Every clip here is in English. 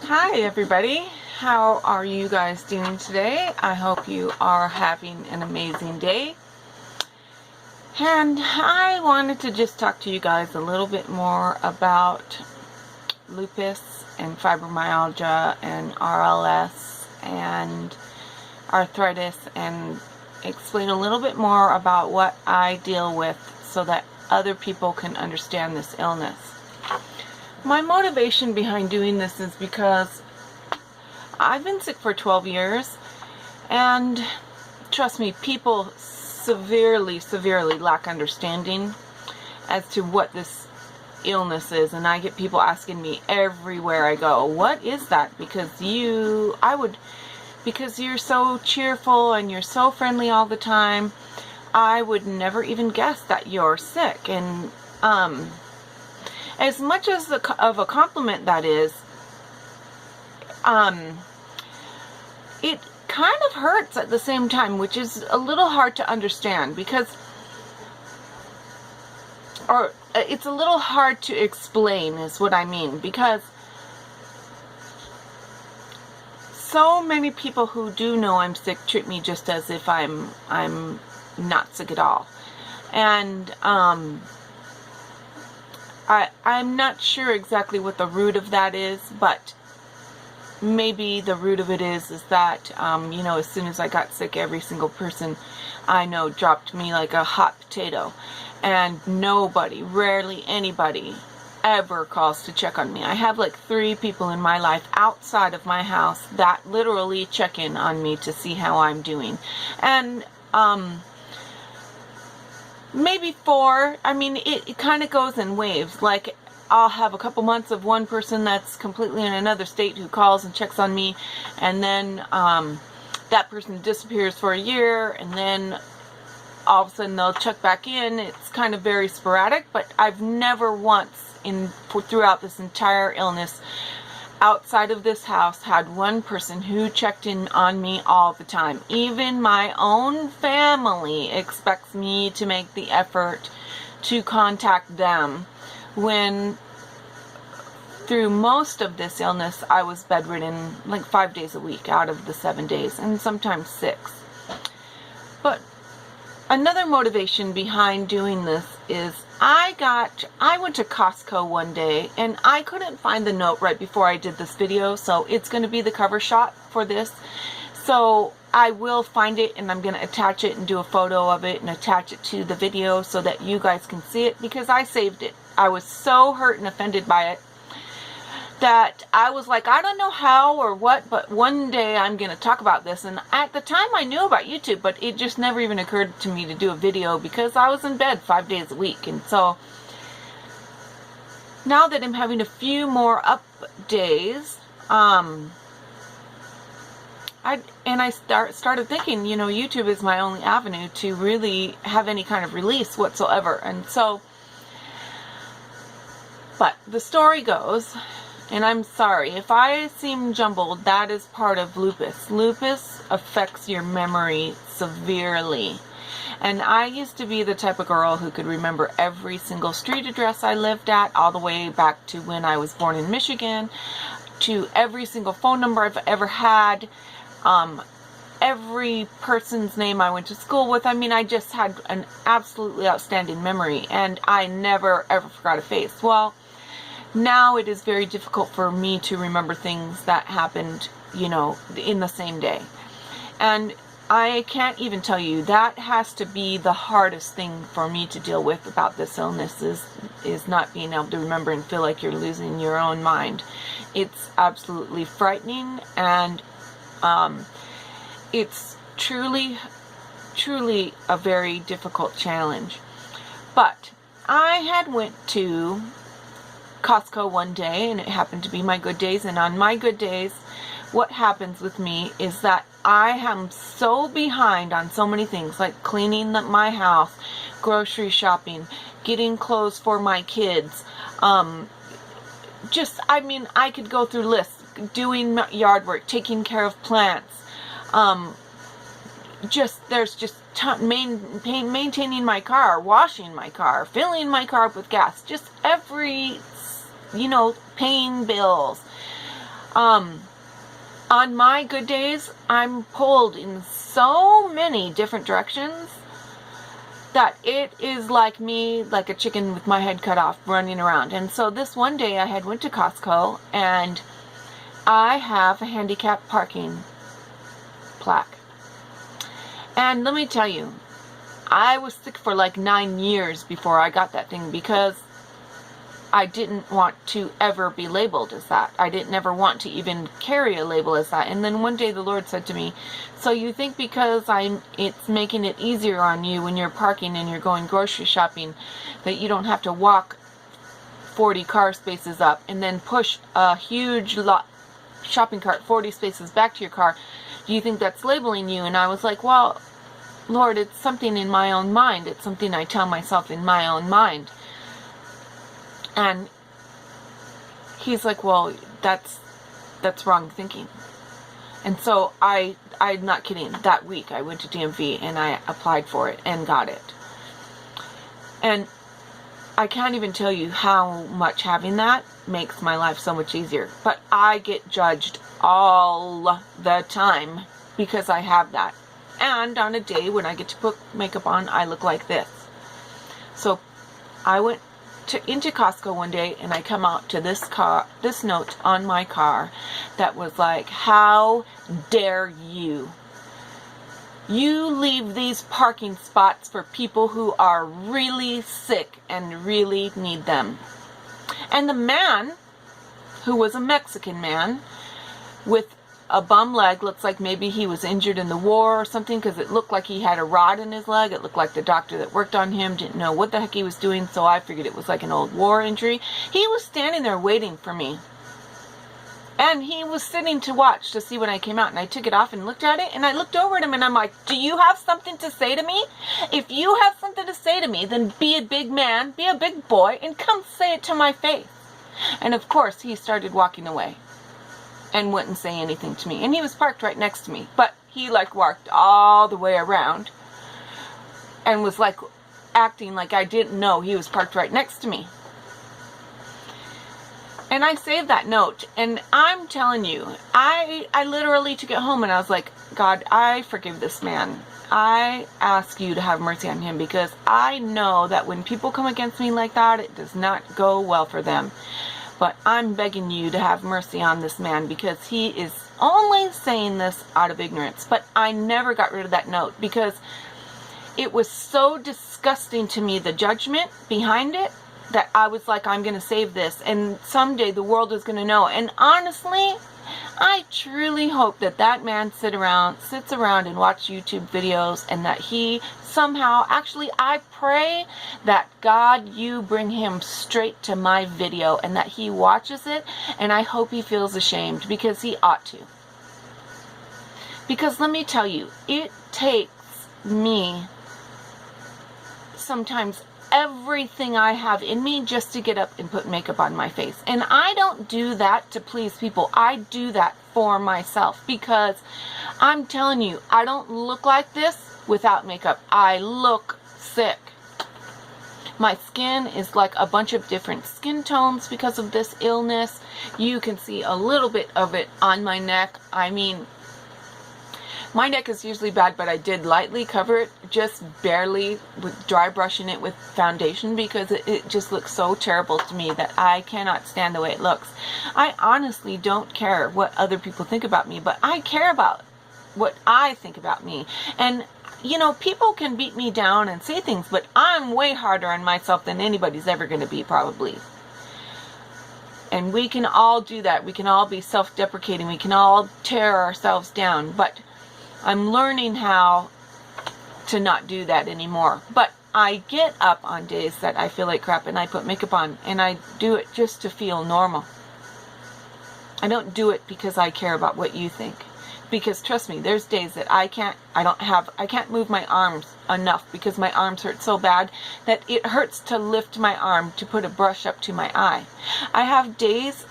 Hi everybody, how are you guys doing today? I hope you are having an amazing day. And I wanted to just talk to you guys a little bit more about lupus and fibromyalgia and RLS and arthritis, and explain a little bit more about what I deal with so that other people can understand this illness. My motivation behind doing this is because I've been sick for 12 years, and trust me, people severely lack understanding as to what this illness is. And I get people asking me everywhere I go, what is that? Because you're so cheerful and you're so friendly all the time, I would never even guess that you're sick. And as much as of a compliment that is, it kind of hurts at the same time, which is a little hard to understand it's a little hard to explain is what I mean, because so many people who do know I'm sick treat me just as if I'm not sick at all. And I'm not sure exactly what the root of that is, but maybe the root of it is that, as soon as I got sick, every single person I know dropped me like a hot potato. And rarely anybody ever calls to check on me. I have like 3 people in my life outside of my house that literally check in on me to see how I'm doing. And, maybe 4. I mean, it kind of goes in waves. Like, I'll have a couple months of one person that's completely in another state who calls and checks on me, and then that person disappears for a year, and then all of a sudden they'll check back in. It's kind of very sporadic, but I've never once throughout this entire illness outside of this house had one person who checked in on me all the time. Even my own family expects me to make the effort to contact them, when through most of this illness I was bedridden like 5 days a week out of the 7 days, and sometimes 6. But another motivation behind doing this is I went to Costco one day, and I couldn't find the note right before I did this video, so it's going to be the cover shot for this. So I will find it, and I'm going to attach it and do a photo of it and attach it to the video so that you guys can see it, because I saved it. I was so hurt and offended by it that I was like, I don't know how or what, but one day I'm going to talk about this. And at the time I knew about YouTube, but it just never even occurred to me to do a video because I was in bed 5 days a week. And so now that I'm having a few more up days, I started thinking, YouTube is my only avenue to really have any kind of release whatsoever. And so, but the story goes, and I'm sorry if I seem jumbled, that is part of lupus. Lupus affects your memory severely. And I used to be the type of girl who could remember every single street address I lived at, all the way back to when I was born in Michigan, to every single phone number I've ever had, every person's name I went to school with. I mean, I just had an absolutely outstanding memory, and I never ever forgot a face. Well, now it is very difficult for me to remember things that happened, in the same day. And I can't even tell you, that has to be the hardest thing for me to deal with about this illness, is not being able to remember and feel like you're losing your own mind. It's absolutely frightening, and it's truly a very difficult challenge. But I had went to Costco one day, and it happened to be my good days, and on my good days, what happens with me is that I am so behind on so many things, like cleaning my house, grocery shopping, getting clothes for my kids, I could go through lists, doing yard work, taking care of plants, maintaining my car, washing my car, filling my car up with gas, just every, paying bills, On my good days, I'm pulled in so many different directions that it is like me, like a chicken with my head cut off, running around. And so this one day I had went to Costco, and I have a handicap parking plaque. And let me tell you, I was sick for like 9 years before I got that thing, because I didn't want to ever be labeled as that. I didn't ever want to even carry a label as that. And then one day the Lord said to me, so you think because it's making it easier on you when you're parking and you're going grocery shopping, that you don't have to walk 40 car spaces up and then push a huge shopping cart 40 spaces back to your car? Do you think that's labeling you? And I was like, well, Lord, it's something in my own mind. It's something I tell myself in my own mind. And he's like, well, that's wrong thinking. And so I'm not kidding. That week I went to DMV and I applied for it and got it. And I can't even tell you how much having that makes my life so much easier. But I get judged all the time because I have that. And on a day when I get to put makeup on, I look like this. So I went into Costco one day, and I come out to this note on my car that was like, how dare you? You leave these parking spots for people who are really sick and really need them. And the man, who was a Mexican man with a bum leg, looks like maybe he was injured in the war or something, because it looked like he had a rod in his leg. It looked like the doctor that worked on him didn't know what the heck he was doing, so I figured it was like an old war injury. He was standing there waiting for me. And he was sitting to watch to see when I came out, and I took it off and looked at it, and I looked over at him and I'm like, do you have something to say to me? If you have something to say to me, then be a big man, be a big boy, and come say it to my face. And of course he started walking away and wouldn't say anything to me. And he was parked right next to me, but he like walked all the way around and was like acting like I didn't know he was parked right next to me. And I saved that note, and I'm telling you, I literally took it home and I was like, God, I forgive this man. I ask you to have mercy on him, because I know that when people come against me like that, it does not go well for them. But I'm begging you to have mercy on this man, because he is only saying this out of ignorance. But I never got rid of that note, because it was so disgusting to me, the judgment behind it, that I was like, I'm going to save this. And someday the world is going to know. And honestly, I truly hope that that man sits around and watch YouTube videos, and that he somehow, actually, I pray that God, you bring him straight to my video and that he watches it, and I hope he feels ashamed, because he ought to. Because let me tell you, it takes me sometimes everything I have in me just to get up and put makeup on my face. And I don't do that to please people. I do that for myself, because I'm telling you, I don't look like this without makeup. I look sick. My skin is like a bunch of different skin tones because of this illness. You can see a little bit of it on my neck. I mean, my neck is usually bad, but I did lightly cover it, just barely, with dry brushing it with foundation, because it just looks so terrible to me that I cannot stand the way it looks. I honestly don't care what other people think about me, but I care about what I think about me. And you know, people can beat me down and say things, but I'm way harder on myself than anybody's ever going to be, probably. And we can all do that. We can all be self-deprecating. We can all tear ourselves down. But I'm learning how to not do that anymore. But I get up on days that I feel like crap and I put makeup on, and I do it just to feel normal. I don't do it because I care about what you think. Because trust me, there's days that I can't move my arms enough, because my arms hurt so bad that it hurts to lift my arm to put a brush up to my eye. I have days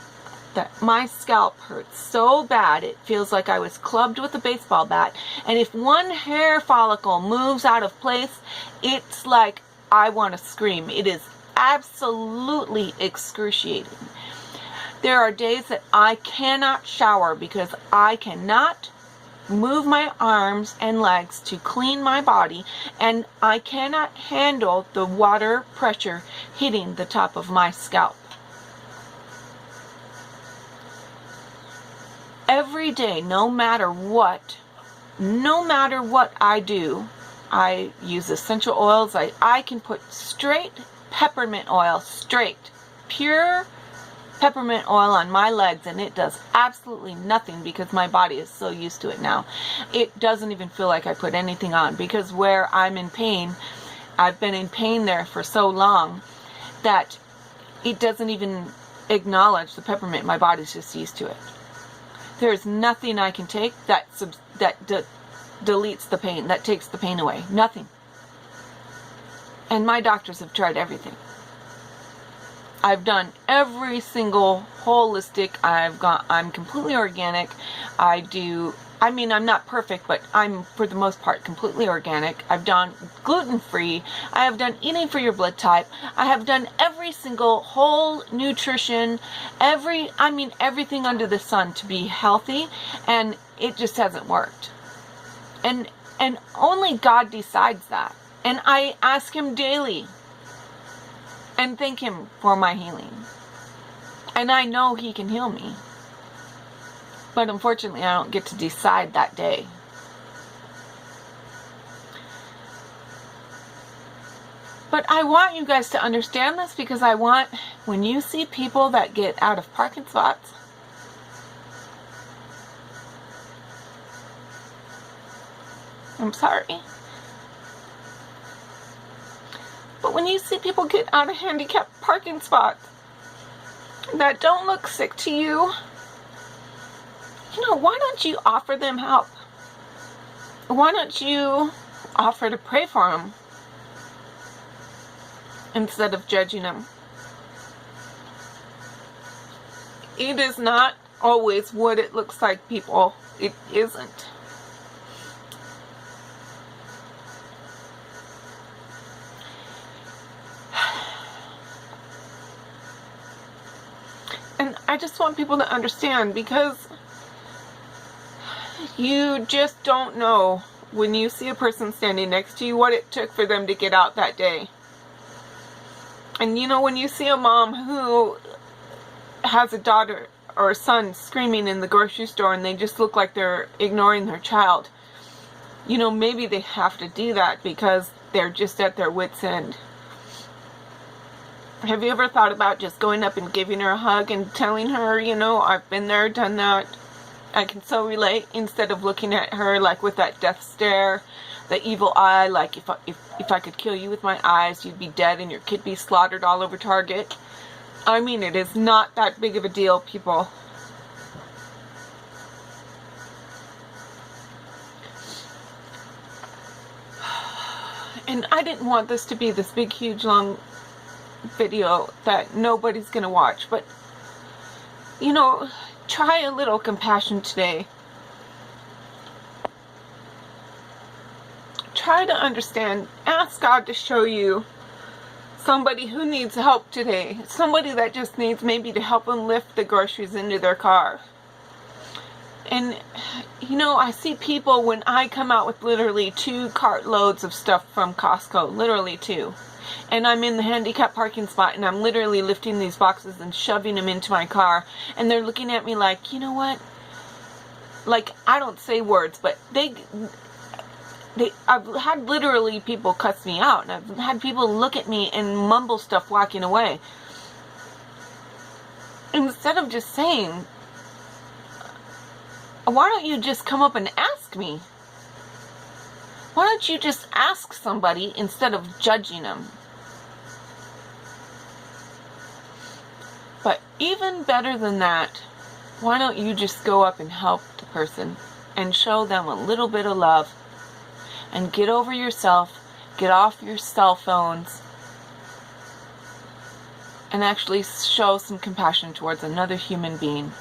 that my scalp hurts so bad it feels like I was clubbed with a baseball bat, and if one hair follicle moves out of place, it's like I want to scream. It is absolutely excruciating. There are days that I cannot shower because I cannot move my arms and legs to clean my body, and I cannot handle the water pressure hitting the top of my scalp. Every day, no matter what I do, I use essential oils. I can put straight peppermint oil, pure peppermint oil on my legs, and it does absolutely nothing because my body is so used to it now. It doesn't even feel like I put anything on, because where I'm in pain, I've been in pain there for so long that it doesn't even acknowledge the peppermint. My body's just used to it. There's nothing I can take that deletes the pain, that takes the pain away. Nothing. And my doctors have tried everything. I've done every single holistic. I'm completely organic. I'm not perfect, but I'm, for the most part, completely organic. I've done gluten-free. I have done eating for your blood type. I have done every single whole nutrition, everything under the sun to be healthy, and it just hasn't worked. And only God decides that. And I ask Him daily and thank Him for my healing. And I know He can heal me. But unfortunately, I don't get to decide that day. But I want you guys to understand this, because I want, when you see people that get out of parking spots, I'm sorry, but when you see people get out of handicapped parking spots that don't look sick to you, why don't you offer them help? Why don't you offer to pray for them instead of judging them? It is not always what it looks like, people. It isn't. And I just want people to understand, because you just don't know when you see a person standing next to you what it took for them to get out that day. And when you see a mom who has a daughter or a son screaming in the grocery store and they just look like they're ignoring their child, maybe they have to do that because they're just at their wits' end. Have you ever thought about just going up and giving her a hug and telling her, I've been there, done that, I can so relate, instead of looking at her like with that death stare, the evil eye, like if I could kill you with my eyes, you'd be dead and your kid be slaughtered all over Target? It is not that big of a deal, people. And I didn't want this to be this big, huge, long video that nobody's gonna watch, but try a little compassion today. Try to understand. Ask God to show you somebody who needs help today, somebody that just needs maybe to help them lift the groceries into their car. And I see people, when I come out with literally 2 cartloads of stuff from Costco, literally 2, and I'm in the handicap parking spot and I'm literally lifting these boxes and shoving them into my car, and they're looking at me like, you know what, like, I don't say words, but I've had literally people cuss me out, and I've had people look at me and mumble stuff walking away. Instead of just saying, why don't you just come up and ask me? Why don't you just ask somebody instead of judging them? But even better than that, why don't you just go up and help the person and show them a little bit of love, and get over yourself, get off your cell phones, and actually show some compassion towards another human being.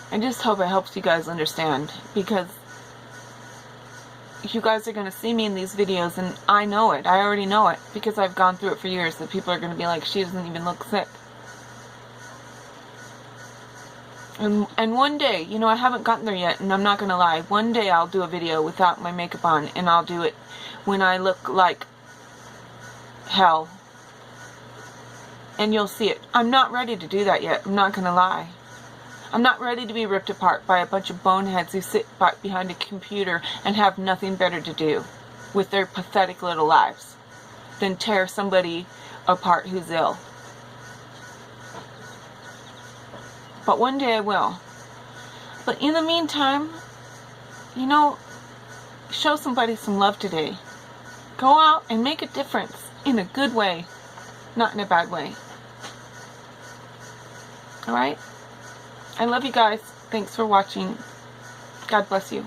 I just hope it helps you guys understand, because you guys are going to see me in these videos, and I know it. I already know it because I've gone through it for years, that people are going to be like, she doesn't even look sick. And one day, you know, I haven't gotten there yet, and I'm not going to lie. One day I'll do a video without my makeup on, and I'll do it when I look like hell. And you'll see it. I'm not ready to do that yet. I'm not going to lie. I'm not ready to be ripped apart by a bunch of boneheads who sit behind a computer and have nothing better to do with their pathetic little lives than tear somebody apart who's ill. But one day I will. But in the meantime, you know, show somebody some love today. Go out and make a difference in a good way, not in a bad way. Alright? I love you guys. Thanks for watching. God bless you.